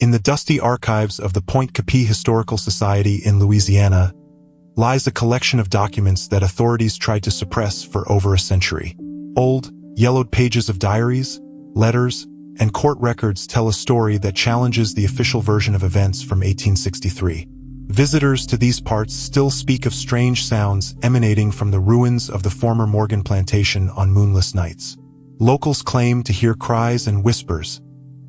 In the dusty archives of the Pointe Coupee Historical Society in Louisiana lies a collection of documents that authorities tried to suppress for over a century. Old, yellowed pages of diaries, letters, and court records tell a story that challenges the official version of events from 1863. Visitors to these parts still speak of strange sounds emanating from the ruins of the former Morgan plantation on moonless nights. Locals claim to hear cries and whispers,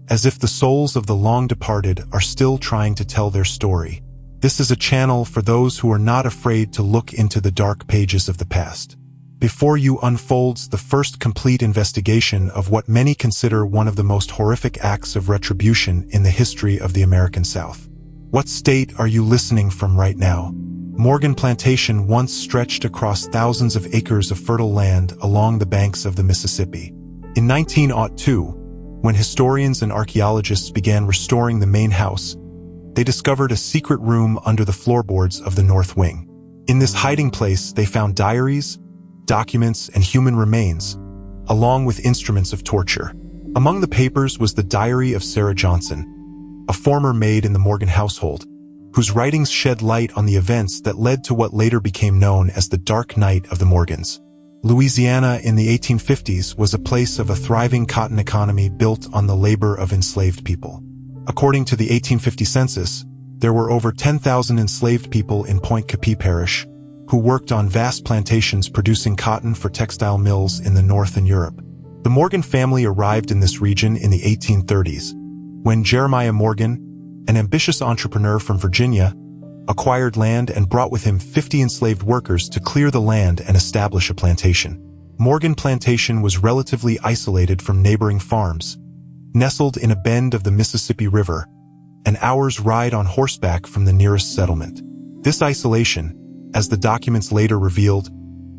as if the souls of the long-departed are still trying to tell their story. This is a channel for those who are not afraid to look into the dark pages of the past. Before you unfolds the first complete investigation of what many consider one of the most horrific acts of retribution in the history of the American South. What state are you listening from right now? Morgan Plantation once stretched across thousands of acres of fertile land along the banks of the Mississippi. In 1902, when historians and archaeologists began restoring the main house, they discovered a secret room under the floorboards of the north wing. In this hiding place, they found diaries, documents, and human remains, along with instruments of torture. Among the papers was the diary of Sarah Johnson, a former maid in the Morgan household, whose writings shed light on the events that led to what later became known as the Dark Night of the Morgans. Louisiana in the 1850s was a place of a thriving cotton economy built on the labor of enslaved people. According to the 1850 census, there were over 10,000 enslaved people in Pointe Coupee Parish, who worked on vast plantations producing cotton for textile mills in the North and Europe. The Morgan family arrived in this region in the 1830s, when Jeremiah Morgan, an ambitious entrepreneur from Virginia, acquired land and brought with him 50 enslaved workers to clear the land and establish a plantation. Morgan Plantation was relatively isolated from neighboring farms, nestled in a bend of the Mississippi River, an hour's ride on horseback from the nearest settlement. This isolation, as the documents later revealed,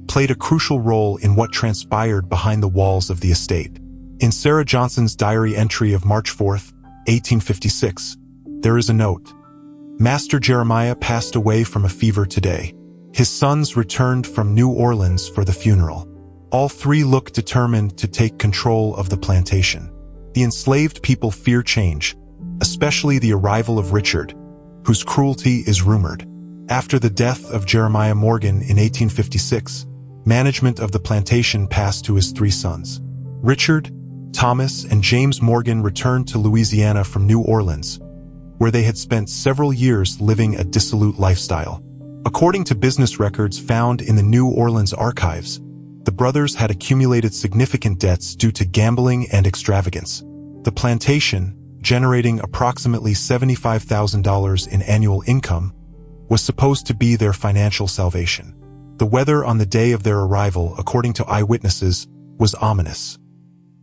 played a crucial role in what transpired behind the walls of the estate. In Sarah Johnson's diary entry of March 4, 1856, there is a note. Master Jeremiah passed away from a fever today. His sons returned from New Orleans for the funeral. All three look determined to take control of the plantation. The enslaved people fear change, especially the arrival of Richard, whose cruelty is rumored. After the death of Jeremiah Morgan in 1856, management of the plantation passed to his three sons. Richard, Thomas, and James Morgan returned to Louisiana from New Orleans, where they had spent several years living a dissolute lifestyle. According to business records found in the New Orleans archives, the brothers had accumulated significant debts due to gambling and extravagance. The plantation, generating approximately $75,000 in annual income, was supposed to be their financial salvation. The weather on the day of their arrival, according to eyewitnesses, was ominous.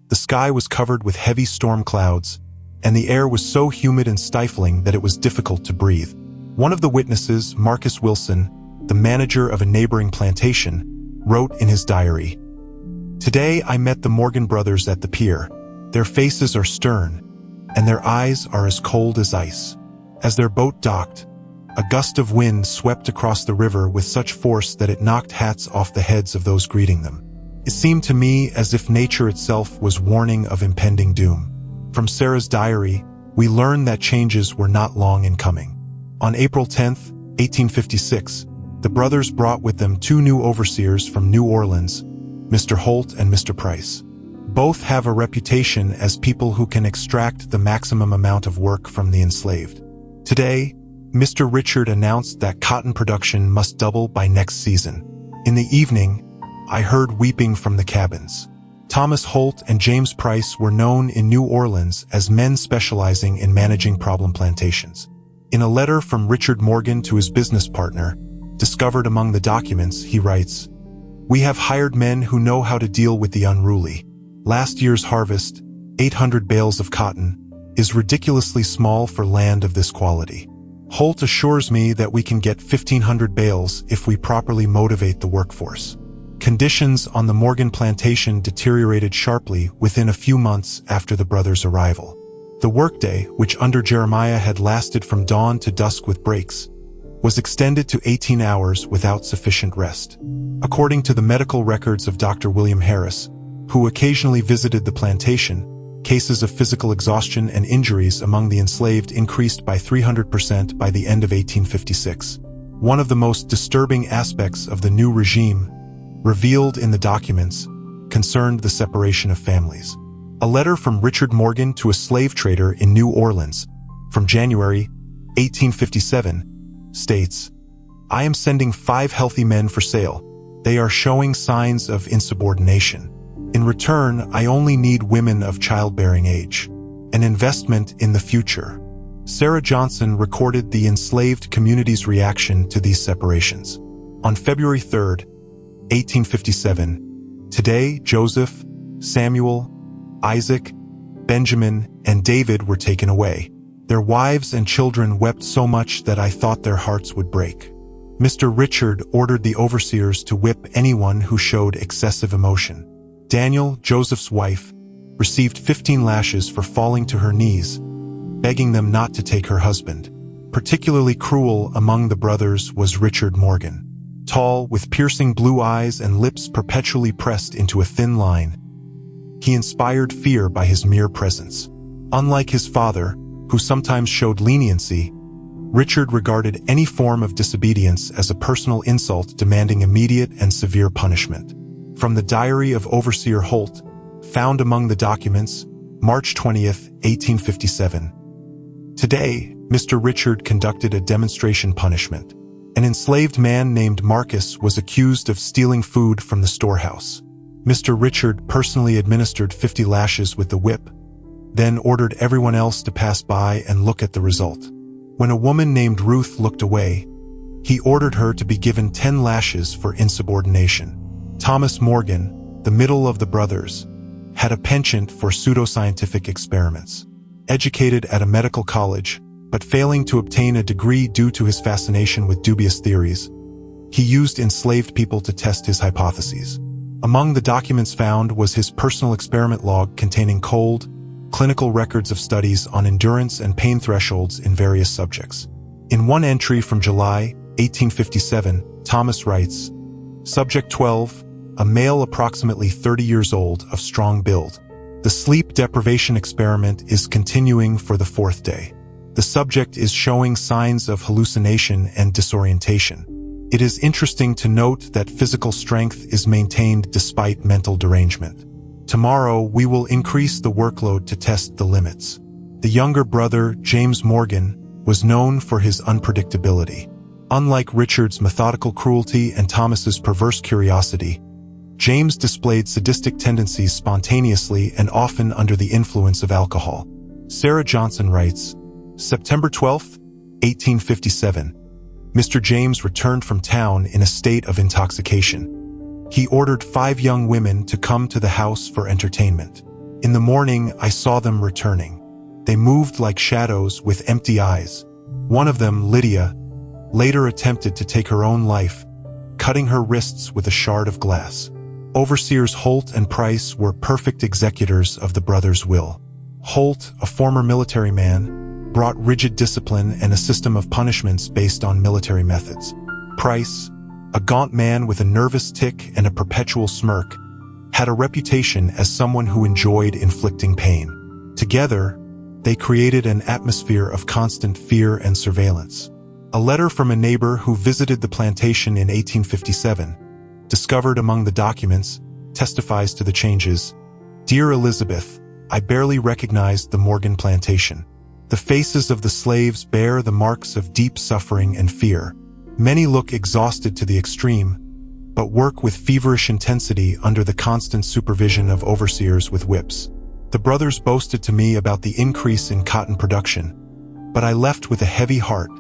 The sky was covered with heavy storm clouds, and the air was so humid and stifling that it was difficult to breathe. One of the witnesses, Marcus Wilson, the manager of a neighboring plantation, wrote in his diary, "Today I met the Morgan brothers at the pier. Their faces are stern, and their eyes are as cold as ice. As their boat docked, a gust of wind swept across the river with such force that it knocked hats off the heads of those greeting them. It seemed to me as if nature itself was warning of impending doom." From Sarah's diary, we learn that changes were not long in coming. On April 10, 1856, the brothers brought with them two new overseers from New Orleans, Mr. Holt and Mr. Price. Both have a reputation as people who can extract the maximum amount of work from the enslaved. Today, Mr. Richard announced that cotton production must double by next season. In the evening, I heard weeping from the cabins. Thomas Holt and James Price were known in New Orleans as men specializing in managing problem plantations. In a letter from Richard Morgan to his business partner, discovered among the documents, he writes, "We have hired men who know how to deal with the unruly. Last year's harvest, 800 bales of cotton, is ridiculously small for land of this quality. Holt assures me that we can get 1,500 bales if we properly motivate the workforce." Conditions on the Morgan plantation deteriorated sharply within a few months after the brothers' arrival. The workday, which under Jeremiah had lasted from dawn to dusk with breaks, was extended to 18 hours without sufficient rest. According to the medical records of Dr. William Harris, who occasionally visited the plantation, Cases of physical exhaustion and injuries among the enslaved increased by 300% by the end of 1856. One of the most disturbing aspects of the new regime, revealed in the documents, concerned the separation of families. A letter from Richard Morgan to a slave trader in New Orleans, from January 1857, states, "I am sending 5 healthy men for sale. They are showing signs of insubordination. In return, I only need women of childbearing age. An investment in the future." Sarah Johnson recorded the enslaved community's reaction to these separations. On February 3, 1857, today Joseph, Samuel, Isaac, Benjamin, and David were taken away. Their wives and children wept so much that I thought their hearts would break. Mr. Richard ordered the overseers to whip anyone who showed excessive emotion. Daniel, Joseph's wife, received 15 lashes for falling to her knees, begging them not to take her husband. Particularly cruel among the brothers was Richard Morgan. Tall, with piercing blue eyes and lips perpetually pressed into a thin line, he inspired fear by his mere presence. Unlike his father, who sometimes showed leniency, Richard regarded any form of disobedience as a personal insult demanding immediate and severe punishment. From the diary of Overseer Holt, found among the documents, March 20, 1857. Today, Mr. Richard conducted a demonstration punishment. An enslaved man named Marcus was accused of stealing food from the storehouse. Mr. Richard personally administered 50 lashes with the whip, then ordered everyone else to pass by and look at the result. When a woman named Ruth looked away, he ordered her to be given 10 lashes for insubordination. Thomas Morgan, the middle of the brothers, had a penchant for pseudoscientific experiments. Educated at a medical college, but failing to obtain a degree due to his fascination with dubious theories, he used enslaved people to test his hypotheses. Among the documents found was his personal experiment log containing cold, clinical records of studies on endurance and pain thresholds in various subjects. In one entry from July 1857, Thomas writes, Subject 12, a male approximately 30 years old of strong build. The sleep deprivation experiment is continuing for the 4th day. The subject is showing signs of hallucination and disorientation. It is interesting to note that physical strength is maintained despite mental derangement. Tomorrow, we will increase the workload to test the limits. The younger brother, James Morgan, was known for his unpredictability. Unlike Richard's methodical cruelty and Thomas's perverse curiosity, James displayed sadistic tendencies spontaneously and often under the influence of alcohol. Sarah Johnson writes, September 12, 1857. Mr. James returned from town in a state of intoxication. He ordered 5 young women to come to the house for entertainment. In the morning, I saw them returning. They moved like shadows with empty eyes. One of them, Lydia, later attempted to take her own life, cutting her wrists with a shard of glass. Overseers Holt and Price were perfect executors of the brothers' will. Holt, a former military man, brought rigid discipline and a system of punishments based on military methods. Price, a gaunt man with a nervous tic and a perpetual smirk, had a reputation as someone who enjoyed inflicting pain. Together, they created an atmosphere of constant fear and surveillance. A letter from a neighbor who visited the plantation in 1857, discovered among the documents, testifies to the changes. Dear Elizabeth, I barely recognized the Morgan plantation. The faces of the slaves bear the marks of deep suffering and fear. Many look exhausted to the extreme, but work with feverish intensity under the constant supervision of overseers with whips. The brothers boasted to me about the increase in cotton production, but I left with a heavy heart,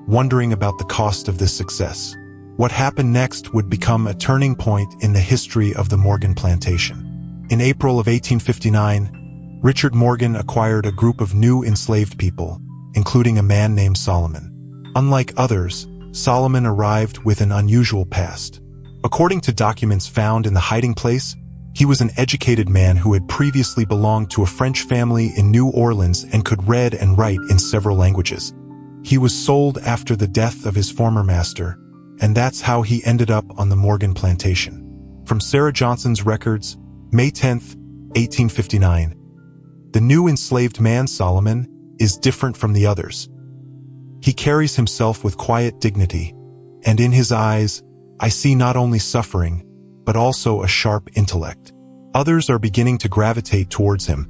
wondering about the cost of this success. What happened next would become a turning point in the history of the Morgan plantation. In April of 1859, Richard Morgan acquired a group of new enslaved people, including a man named Solomon. Unlike others, Solomon arrived with an unusual past. According to documents found in the hiding place, he was an educated man who had previously belonged to a French family in New Orleans and could read and write in several languages. He was sold after the death of his former master, and that's how he ended up on the Morgan plantation. From Sarah Johnson's records, May 10, 1859. The new enslaved man, Solomon, is different from the others. He carries himself with quiet dignity, and in his eyes, I see not only suffering, but also a sharp intellect. Others are beginning to gravitate towards him,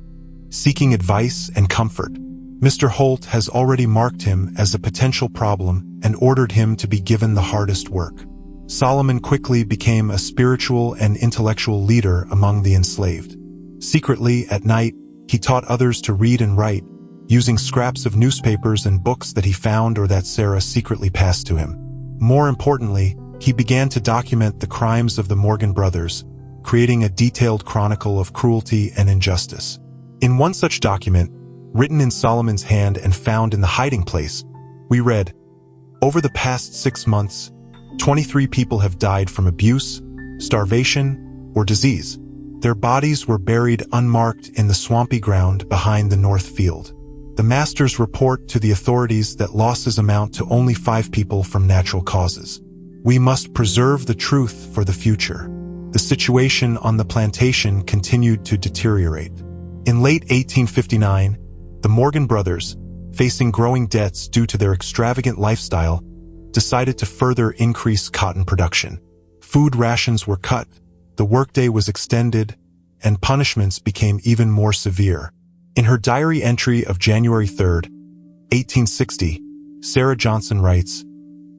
seeking advice and comfort. Mr. Holt has already marked him as a potential problem and ordered him to be given the hardest work. Solomon quickly became a spiritual and intellectual leader among the enslaved. Secretly, at night, he taught others to read and write, using scraps of newspapers and books that he found or that Sarah secretly passed to him. More importantly, he began to document the crimes of the Morgan brothers, creating a detailed chronicle of cruelty and injustice. In one such document, written in Solomon's hand and found in the hiding place, we read, "Over the past 6 months, 23 people have died from abuse, starvation, or disease. Their bodies were buried unmarked in the swampy ground behind the north field. The masters report to the authorities that losses amount to only 5 people from natural causes. We must preserve the truth for the future." The situation on the plantation continued to deteriorate. In late 1859, the Morgan brothers, facing growing debts due to their extravagant lifestyle, decided to further increase cotton production. Food rations were cut, the workday was extended, and punishments became even more severe. In her diary entry of January 3, 1860, Sarah Johnson writes,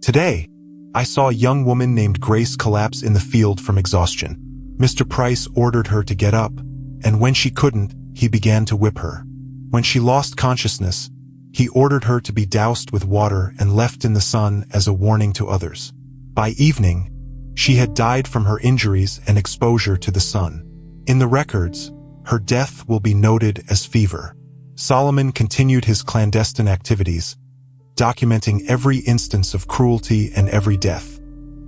"Today, I saw a young woman named Grace collapse in the field from exhaustion. Mr. Price ordered her to get up, and when she couldn't, he began to whip her. When she lost consciousness, he ordered her to be doused with water and left in the sun as a warning to others. By evening, she had died from her injuries and exposure to the sun. In the records, her death will be noted as fever." Solomon continued his clandestine activities, documenting every instance of cruelty and every death.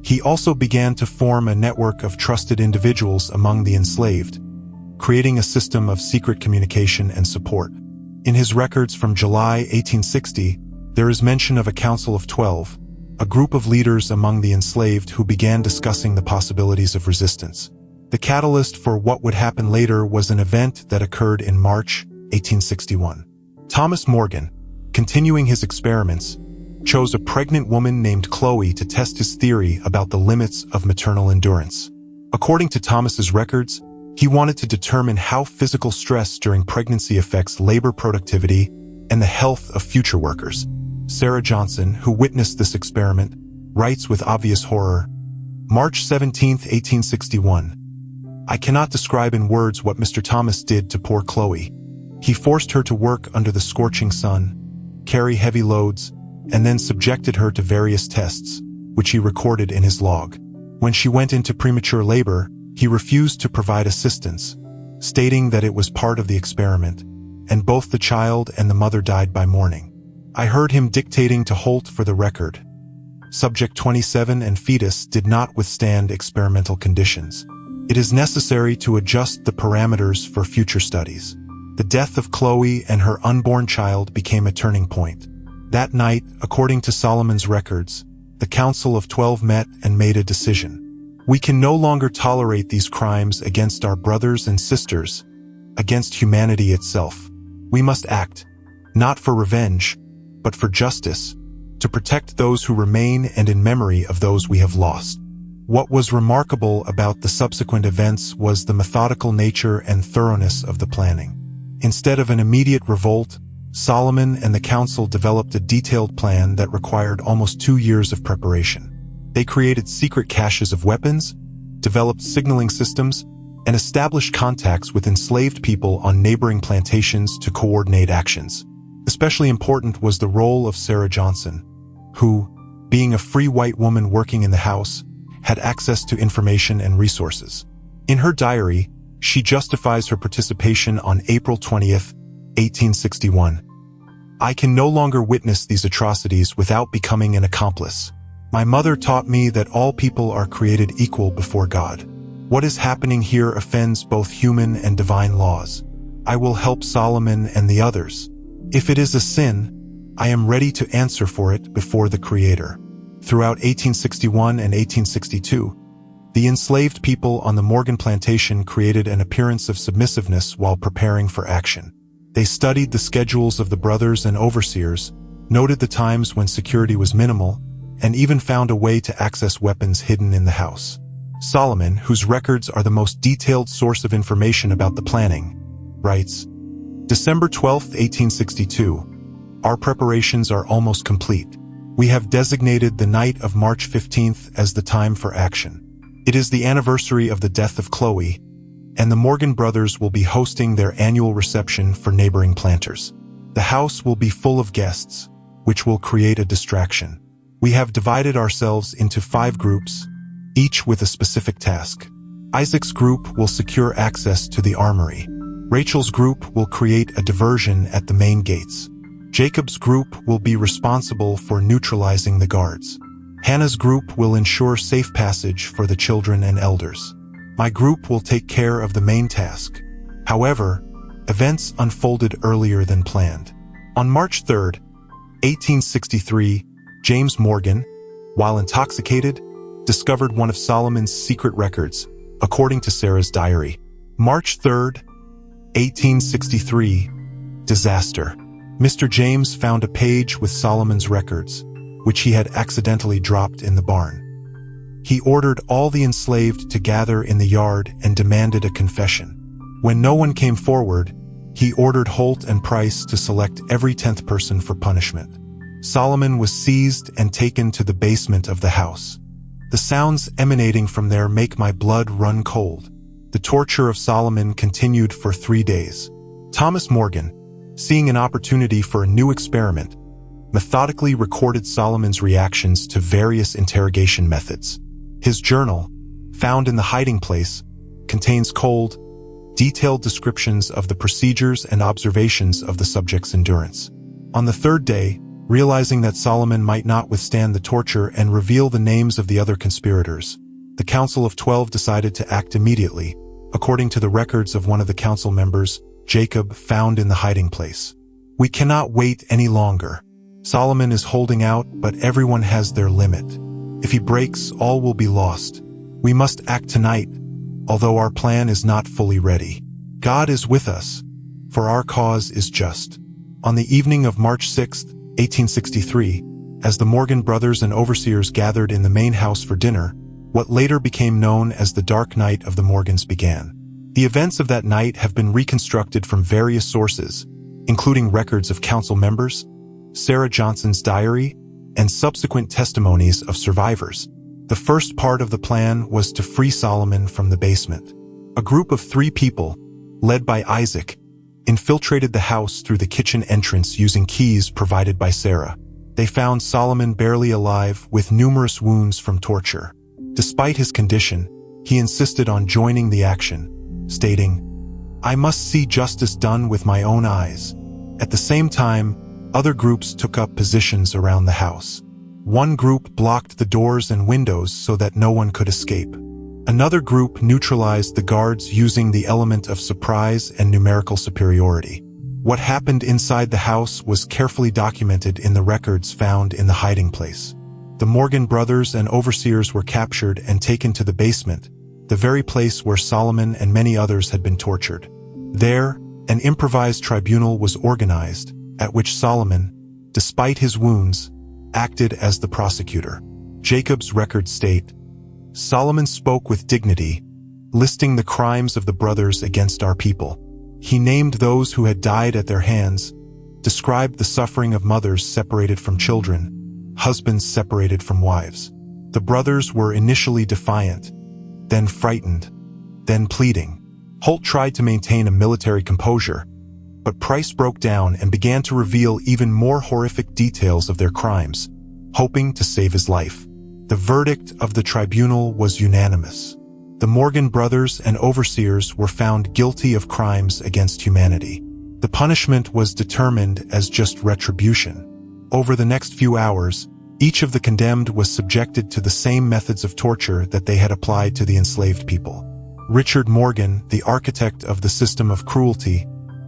He also began to form a network of trusted individuals among the enslaved, creating a system of secret communication and support. In his records from July 1860, there is mention of a Council of 12, a group of leaders among the enslaved who began discussing the possibilities of resistance. The catalyst for what would happen later was an event that occurred in March 1861. Thomas Morgan, continuing his experiments, chose a pregnant woman named Chloe to test his theory about the limits of maternal endurance. According to Thomas's records, he wanted to determine how physical stress during pregnancy affects labor productivity and the health of future workers. Sarah Johnson, who witnessed this experiment, writes with obvious horror, March 17, 1861, "I cannot describe in words what Mr. Thomas did to poor Chloe. He forced her to work under the scorching sun, carry heavy loads, and then subjected her to various tests, which he recorded in his log. When she went into premature labor, he refused to provide assistance, stating that it was part of the experiment, and both the child and the mother died by morning. I heard him dictating to Holt for the record. Subject 27 and fetus did not withstand experimental conditions. It is necessary to adjust the parameters for future studies." The death of Chloe and her unborn child became a turning point. That night, according to Solomon's records, the Council of 12 met and made a decision. "We can no longer tolerate these crimes against our brothers and sisters, against humanity itself. We must act, not for revenge, but for justice, to protect those who remain and in memory of those we have lost." What was remarkable about the subsequent events was the methodical nature and thoroughness of the planning. Instead of an immediate revolt, Solomon and the council developed a detailed plan that required almost 2 years of preparation. They created secret caches of weapons, developed signaling systems, and established contacts with enslaved people on neighboring plantations to coordinate actions. Especially important was the role of Sarah Johnson, who, being a free white woman working in the house, had access to information and resources. In her diary, she justifies her participation on April 20th, 1861. "I can no longer witness these atrocities without becoming an accomplice. My mother taught me that all people are created equal before God. What is happening here offends both human and divine laws. I will help Solomon and the others. If it is a sin, I am ready to answer for it before the Creator." Throughout 1861 and 1862, the enslaved people on the Morgan plantation created an appearance of submissiveness while preparing for action. They studied the schedules of the brothers and overseers, noted the times when security was minimal, and even found a way to access weapons hidden in the house. Solomon, whose records are the most detailed source of information about the planning, writes, December 12, 1862. Our preparations are almost complete. We have designated the night of March 15th as the time for action. It is the anniversary of the death of Chloe, and the Morgan brothers will be hosting their annual reception for neighboring planters. The house will be full of guests, which will create a distraction. We have divided ourselves into 5 groups, each with a specific task. Isaac's group will secure access to the armory. Rachel's group will create a diversion at the main gates. Jacob's group will be responsible for neutralizing the guards. Hannah's group will ensure safe passage for the children and elders. My group will take care of the main task. However, events unfolded earlier than planned. On March 3, 1863, James Morgan, while intoxicated, discovered one of Solomon's secret records, according to Sarah's diary. March 3, 1863, disaster. Mr. James found a page with Solomon's records, which he had accidentally dropped in the barn. He ordered all the enslaved to gather in the yard and demanded a confession. When no one came forward, he ordered Holt and Price to select every 10th person for punishment. Solomon was seized and taken to the basement of the house. The sounds emanating from there make my blood run cold. The torture of Solomon continued for 3 days. Thomas Morgan, seeing an opportunity for a new experiment, methodically recorded Solomon's reactions to various interrogation methods. His journal, found in the hiding place, contains cold, detailed descriptions of the procedures and observations of the subject's endurance. On the 3rd day, realizing that Solomon might not withstand the torture and reveal the names of the other conspirators, the Council of 12 decided to act immediately, according to the records of one of the council members, Jacob, found in the hiding place. We cannot wait any longer. Solomon is holding out, but everyone has their limit. If he breaks, all will be lost. We must act tonight, although our plan is not fully ready. God is with us, for our cause is just. On the evening of March 6, 1863, as the Morgan brothers and overseers gathered in the main house for dinner, what later became known as the Dark Night of the Morgans began. The events of that night have been reconstructed from various sources, including records of council members, Sarah Johnson's diary, and subsequent testimonies of survivors. The first part of the plan was to free Solomon from the basement. A group of 3 people, led by Isaac, infiltrated the house through the kitchen entrance using keys provided by Sarah. They found Solomon barely alive with numerous wounds from torture. Despite his condition, he insisted on joining the action, stating, "I must see justice done with my own eyes." At the same time, other groups took up positions around the house. One group blocked the doors and windows so that no one could escape. Another group neutralized the guards using the element of surprise and numerical superiority. What happened inside the house was carefully documented in the records found in the hiding place. The Morgan brothers and overseers were captured and taken to the basement, the very place where Solomon and many others had been tortured. There, an improvised tribunal was organized, at which Solomon, despite his wounds, acted as the prosecutor. Jacob's records state, Solomon spoke with dignity, listing the crimes of the brothers against our people. He named those who had died at their hands, described the suffering of mothers separated from children, husbands separated from wives. The brothers were initially defiant, then frightened, then pleading. Holt tried to maintain a military composure, but Price broke down and began to reveal even more horrific details of their crimes, hoping to save his life. The verdict of the tribunal was unanimous. The Morgan brothers and overseers were found guilty of crimes against humanity. The punishment was determined as just retribution. Over the next few hours, each of the condemned was subjected to the same methods of torture that they had applied to the enslaved people. Richard Morgan, the architect of the system of cruelty,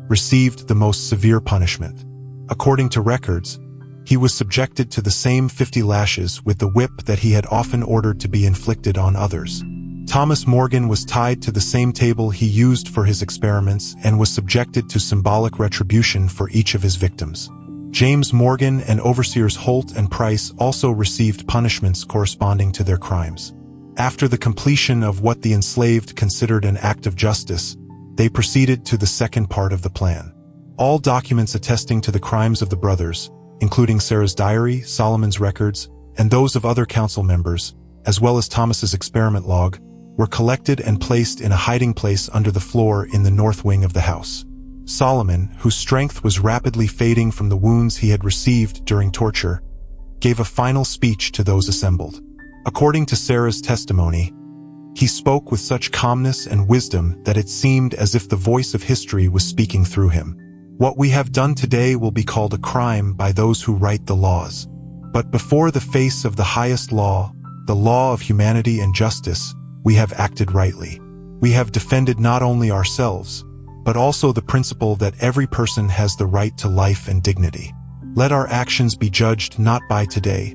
received the most severe punishment. According to records, he was subjected to the same 50 lashes with the whip that he had often ordered to be inflicted on others. Thomas Morgan was tied to the same table he used for his experiments and was subjected to symbolic retribution for each of his victims. James Morgan and overseers Holt and Price also received punishments corresponding to their crimes. After the completion of what the enslaved considered an act of justice, they proceeded to the second part of the plan. All documents attesting to the crimes of the brothers, including Sarah's diary, Solomon's records, and those of other council members, as well as Thomas's experiment log, were collected and placed in a hiding place under the floor in the north wing of the house. Solomon, whose strength was rapidly fading from the wounds he had received during torture, gave a final speech to those assembled. According to Sarah's testimony, he spoke with such calmness and wisdom that it seemed as if the voice of history was speaking through him. What we have done today will be called a crime by those who write the laws. But before the face of the highest law, the law of humanity and justice, we have acted rightly. We have defended not only ourselves, but also the principle that every person has the right to life and dignity. Let our actions be judged not by today,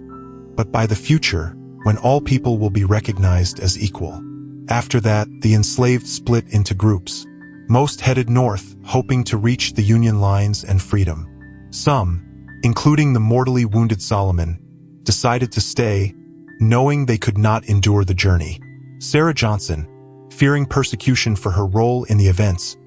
but by the future, when all people will be recognized as equal. After that, the enslaved split into groups. Most headed north, hoping to reach the Union lines and freedom. Some, including the mortally wounded Solomon, decided to stay, knowing they could not endure the journey. Sarah Johnson, fearing persecution for her role in the events,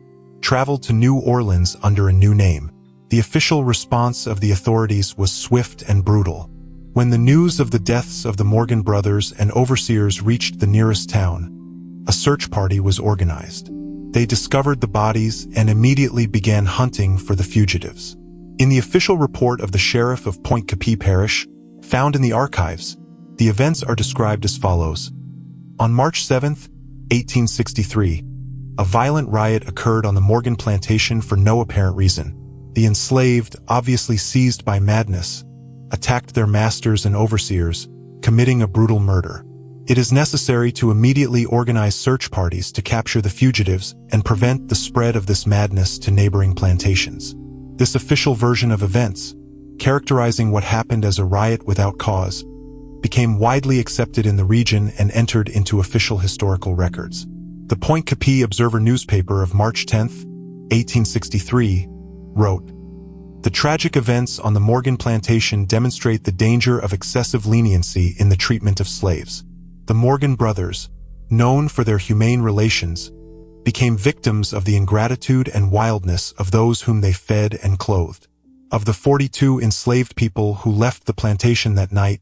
traveled to New Orleans under a new name. The official response of the authorities was swift and brutal. When the news of the deaths of the Morgan brothers and overseers reached the nearest town, a search party was organized. They discovered the bodies and immediately began hunting for the fugitives. In the official report of the sheriff of Point Capee Parish, found in the archives, the events are described as follows. On March 7, 1863, a violent riot occurred on the Morgan plantation for no apparent reason. The enslaved, obviously seized by madness, attacked their masters and overseers, committing a brutal murder. It is necessary to immediately organize search parties to capture the fugitives and prevent the spread of this madness to neighboring plantations. This official version of events, characterizing what happened as a riot without cause, became widely accepted in the region and entered into official historical records. The Point Capee Observer newspaper of March 10, 1863, wrote, "The tragic events on the Morgan plantation demonstrate the danger of excessive leniency in the treatment of slaves. The Morgan brothers, known for their humane relations, became victims of the ingratitude and wildness of those whom they fed and clothed. Of the 42 enslaved people who left the plantation that night,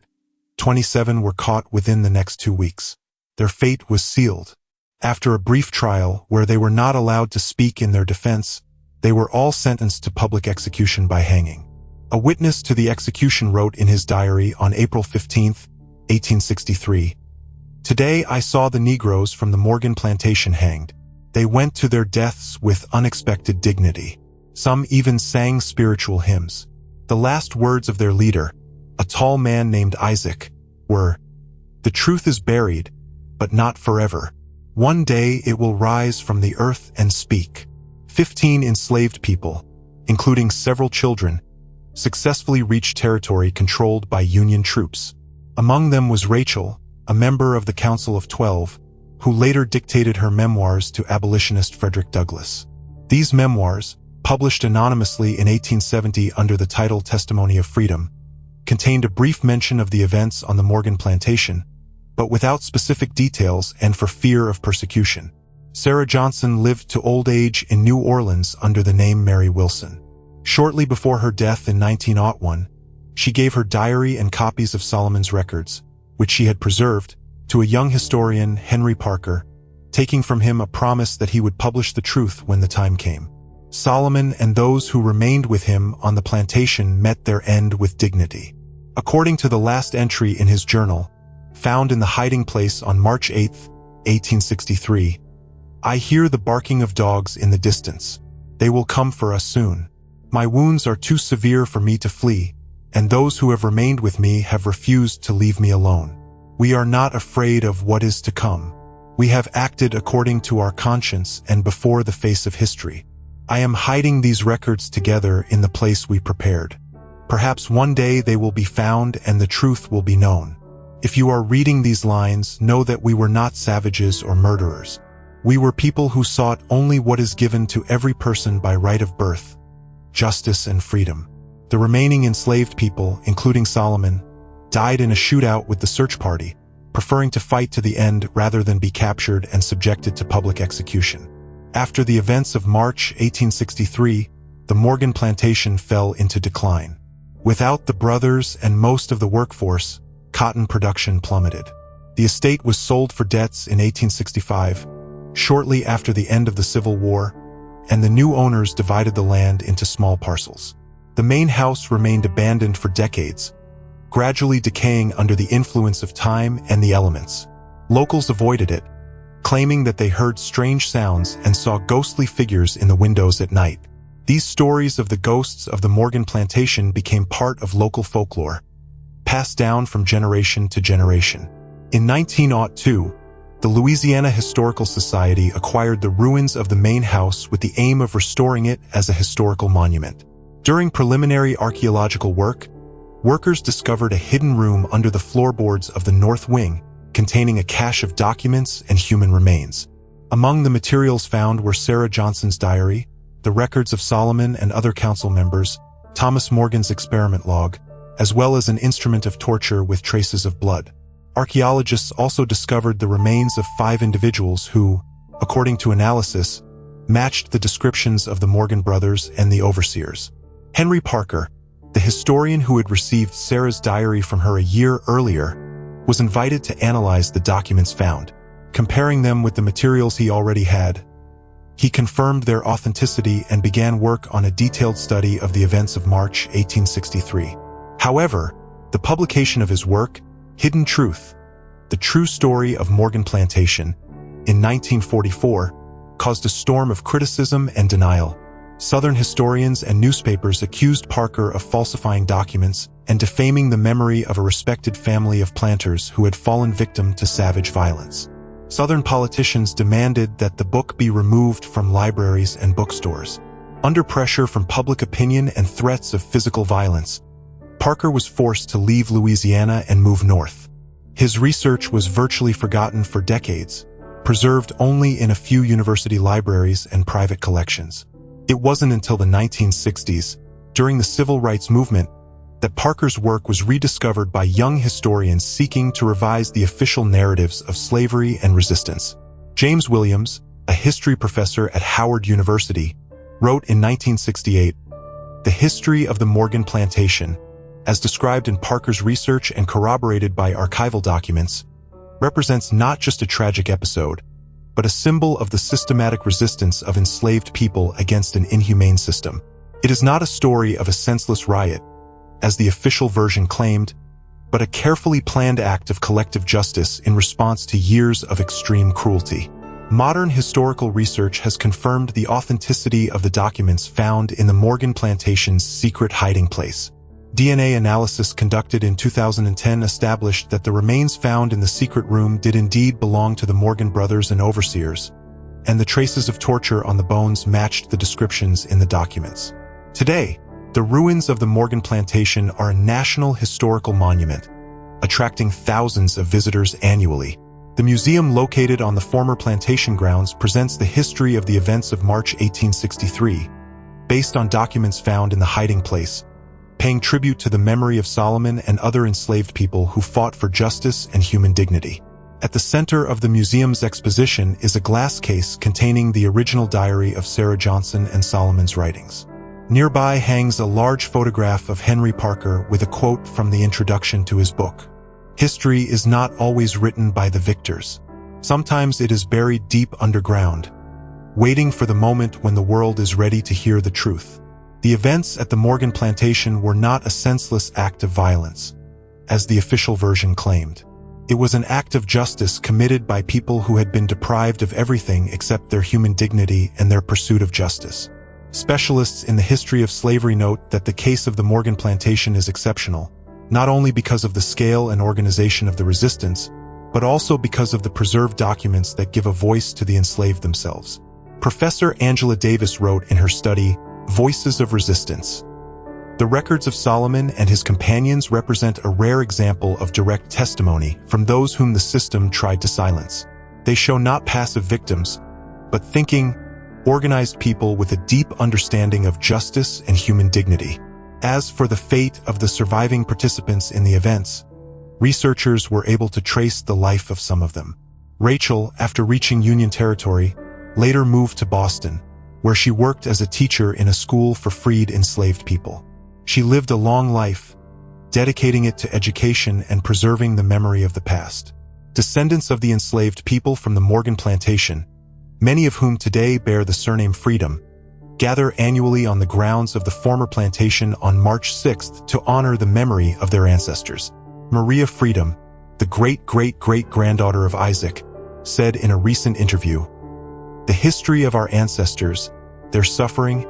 27 were caught within the next 2 weeks. Their fate was sealed. After a brief trial where they were not allowed to speak in their defense, they were all sentenced to public execution by hanging." A witness to the execution wrote in his diary on April 15, 1863, "Today I saw the Negroes from the Morgan plantation hanged. They went to their deaths with unexpected dignity. Some even sang spiritual hymns. The last words of their leader, a tall man named Isaac, were, 'The truth is buried, but not forever. One day it will rise from the earth and speak.' 15 enslaved people, including several children, successfully reached territory controlled by Union troops. Among them was Rachel, a member of the Council of 12, who later dictated her memoirs to abolitionist Frederick Douglass. These memoirs, published anonymously in 1870 under the title Testimony of Freedom, contained a brief mention of the events on the Morgan plantation, but without specific details and for fear of persecution. Sarah Johnson lived to old age in New Orleans under the name Mary Wilson. Shortly before her death in 1901, she gave her diary and copies of Solomon's records, which she had preserved, to a young historian, Henry Parker, taking from him a promise that he would publish the truth when the time came. Solomon and those who remained with him on the plantation met their end with dignity. According to the last entry in his journal, found in the hiding place on March 8, 1863, "I hear the barking of dogs in the distance. They will come for us soon. My wounds are too severe for me to flee, and those who have remained with me have refused to leave me alone. We are not afraid of what is to come. We have acted according to our conscience and before the face of history. I am hiding these records together in the place we prepared. Perhaps one day they will be found and the truth will be known. If you are reading these lines, know that we were not savages or murderers. We were people who sought only what is given to every person by right of birth, justice and freedom. The remaining enslaved people, including Solomon, died in a shootout with the search party, preferring to fight to the end rather than be captured and subjected to public execution. After the events of March 1863, the Morgan plantation fell into decline. Without the brothers and most of the workforce, cotton production plummeted. The estate was sold for debts in 1865, shortly after the end of the Civil War, and the new owners divided the land into small parcels. The main house remained abandoned for decades, gradually decaying under the influence of time and the elements. Locals avoided it, claiming that they heard strange sounds and saw ghostly figures in the windows at night. These stories of the ghosts of the Morgan plantation became part of local folklore, passed down from generation to generation. In 1902, the Louisiana Historical Society acquired the ruins of the main house with the aim of restoring it as a historical monument. During preliminary archaeological work, workers discovered a hidden room under the floorboards of the north wing, containing a cache of documents and human remains. Among the materials found were Sarah Johnson's diary, the records of Solomon and other council members, Thomas Morgan's experiment log, as well as an instrument of torture with traces of blood. Archaeologists also discovered the remains of 5 individuals who, according to analysis, matched the descriptions of the Morgan brothers and the overseers. Henry Parker, the historian who had received Sarah's diary from her a year earlier, was invited to analyze the documents found. Comparing them with the materials he already had, he confirmed their authenticity and began work on a detailed study of the events of March 1863. However, the publication of his work, Hidden Truth, The True Story of Morgan Plantation, in 1944, caused a storm of criticism and denial. Southern historians and newspapers accused Parker of falsifying documents and defaming the memory of a respected family of planters who had fallen victim to savage violence. Southern politicians demanded that the book be removed from libraries and bookstores. Under pressure from public opinion and threats of physical violence, Parker was forced to leave Louisiana and move north. His research was virtually forgotten for decades, preserved only in a few university libraries and private collections. It wasn't until the 1960s, during the Civil Rights Movement, that Parker's work was rediscovered by young historians seeking to revise the official narratives of slavery and resistance. James Williams, a history professor at Howard University, wrote in 1968, "The history of the Morgan plantation, as described in Parker's research and corroborated by archival documents, represents not just a tragic episode, but a symbol of the systematic resistance of enslaved people against an inhumane system. It is not a story of a senseless riot, as the official version claimed, but a carefully planned act of collective justice in response to years of extreme cruelty." Modern historical research has confirmed the authenticity of the documents found in the Morgan plantation's secret hiding place. DNA analysis conducted in 2010 established that the remains found in the secret room did indeed belong to the Morgan brothers and overseers, and the traces of torture on the bones matched the descriptions in the documents. Today, the ruins of the Morgan plantation are a national historical monument, attracting thousands of visitors annually. The museum located on the former plantation grounds presents the history of the events of March 1863, based on documents found in the hiding place, paying tribute to the memory of Solomon and other enslaved people who fought for justice and human dignity. At the center of the museum's exposition is a glass case containing the original diary of Sarah Johnson and Solomon's writings. Nearby hangs a large photograph of Henry Parker with a quote from the introduction to his book. "History is not always written by the victors. Sometimes it is buried deep underground, waiting for the moment when the world is ready to hear the truth." The events at the Morgan plantation were not a senseless act of violence, as the official version claimed. It was an act of justice committed by people who had been deprived of everything except their human dignity and their pursuit of justice. Specialists in the history of slavery note that the case of the Morgan plantation is exceptional, not only because of the scale and organization of the resistance, but also because of the preserved documents that give a voice to the enslaved themselves. Professor Angela Davis wrote in her study, Voices of Resistance, The records of Solomon and his companions represent a rare example of direct testimony from those whom the system tried to silence. They show not passive victims, but thinking, organized people with a deep understanding of justice and human dignity. As for the fate of the surviving participants in the events, researchers were able to trace the life of some of them. Rachel, after reaching Union Territory, later moved to Boston, where she worked as a teacher in a school for freed enslaved people. She lived a long life, dedicating it to education and preserving the memory of the past. Descendants of the enslaved people from the Morgan Plantation, many of whom today bear the surname Freedom, gather annually on the grounds of the former plantation on March 6th to honor the memory of their ancestors. Maria Freedom, the great-great-great-granddaughter of Isaac, said in a recent interview, "The history of our ancestors, their suffering,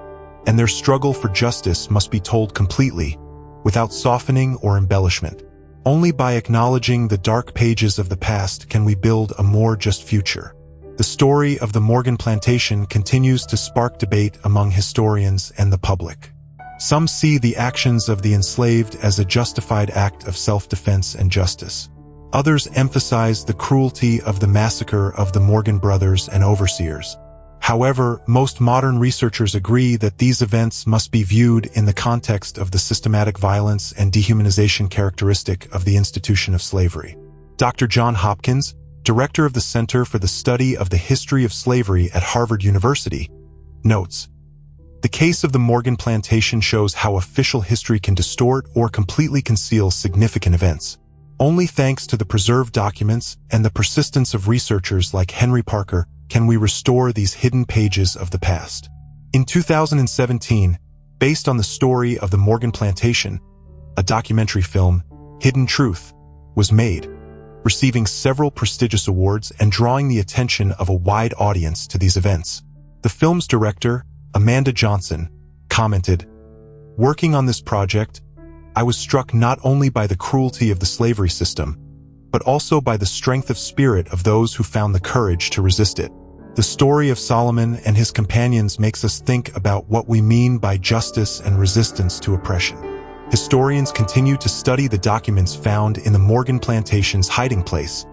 and their struggle for justice must be told completely, without softening or embellishment. Only by acknowledging the dark pages of the past can we build a more just future." The story of the Morgan Plantation continues to spark debate among historians and the public. Some see the actions of the enslaved as a justified act of self-defense and justice. Others emphasize the cruelty of the massacre of the Morgan brothers and overseers. However, most modern researchers agree that these events must be viewed in the context of the systematic violence and dehumanization characteristic of the institution of slavery. Dr. John Hopkins, director of the Center for the Study of the History of Slavery at Harvard University, notes, "The case of the Morgan Plantation shows how official history can distort or completely conceal significant events. Only thanks to the preserved documents and the persistence of researchers like Henry Parker can we restore these hidden pages of the past." In 2017, based on the story of the Morgan Plantation, a documentary film, Hidden Truth, was made, receiving several prestigious awards and drawing the attention of a wide audience to these events. The film's director, Amanda Johnson, commented, "Working on this project, I was struck not only by the cruelty of the slavery system, but also by the strength of spirit of those who found the courage to resist it. The story of Solomon and his companions makes us think about what we mean by justice and resistance to oppression." Historians continue to study the documents found in the Morgan Plantation's hiding place,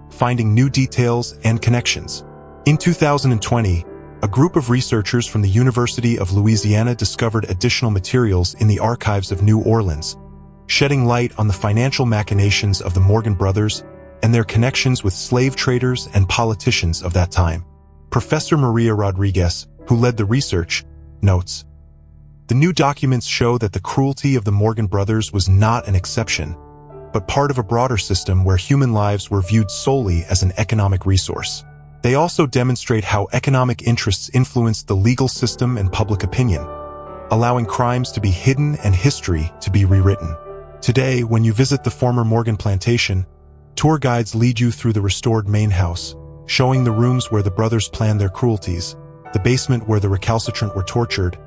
finding new details and connections. In 2020, a group of researchers from the University of Louisiana discovered additional materials in the archives of New Orleans, shedding light on the financial machinations of the Morgan brothers and their connections with slave traders and politicians of that time. Professor Maria Rodriguez, who led the research, notes, "The new documents show that the cruelty of the Morgan brothers was not an exception, but part of a broader system where human lives were viewed solely as an economic resource. They also demonstrate how economic interests influenced the legal system and public opinion, allowing crimes to be hidden and history to be rewritten." Today, when you visit the former Morgan Plantation, tour guides lead you through the restored main house, showing the rooms where the brothers planned their cruelties, the basement where the recalcitrant were tortured,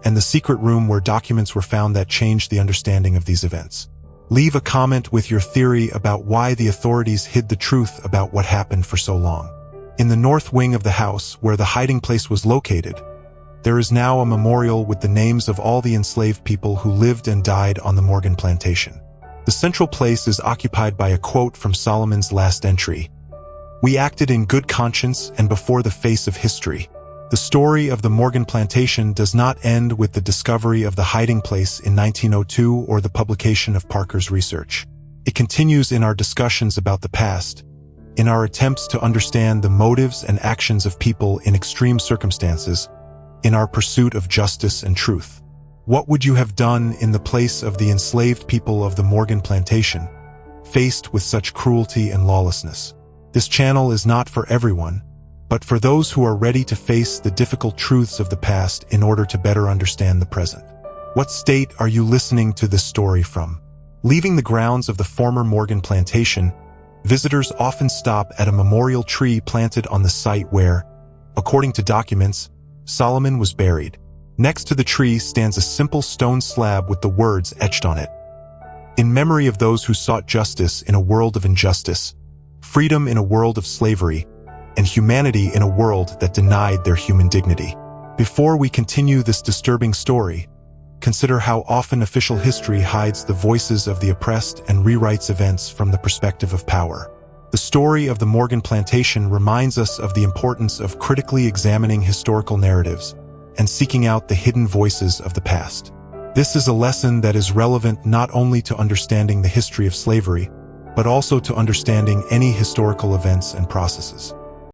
and the secret room where documents were found that changed the understanding of these events. Leave a comment with your theory about why the authorities hid the truth about what happened for so long. In the north wing of the house, where the hiding place was located, there is now a memorial with the names of all the enslaved people who lived and died on the Morgan Plantation. The central place is occupied by a quote from Solomon's last entry, "We acted in good conscience and before the face of history." The story of the Morgan Plantation does not end with the discovery of the hiding place in 1902 or the publication of Parker's research. It continues in our discussions about the past, in our attempts to understand the motives and actions of people in extreme circumstances, in our pursuit of justice and truth. What would you have done in the place of the enslaved people of the Morgan Plantation, faced with such cruelty and lawlessness? This channel is not for everyone, but for those who are ready to face the difficult truths of the past in order to better understand the present. What state are you listening to this story from? Leaving the grounds of the former Morgan Plantation, visitors often stop at a memorial tree planted on the site where, according to documents, Solomon was buried. Next to the tree stands a simple stone slab with the words etched on it, "In memory of those who sought justice in a world of injustice, freedom in a world of slavery, and humanity in a world that denied their human dignity." Before we continue this disturbing story, Consider how often official history hides the voices of the oppressed and rewrites events from the perspective of power. The story of the Morgan Plantation reminds us of the importance of critically examining historical narratives and seeking out the hidden voices of the past. This is a lesson that is relevant not only to understanding the history of slavery, but also to understanding any historical events and processes.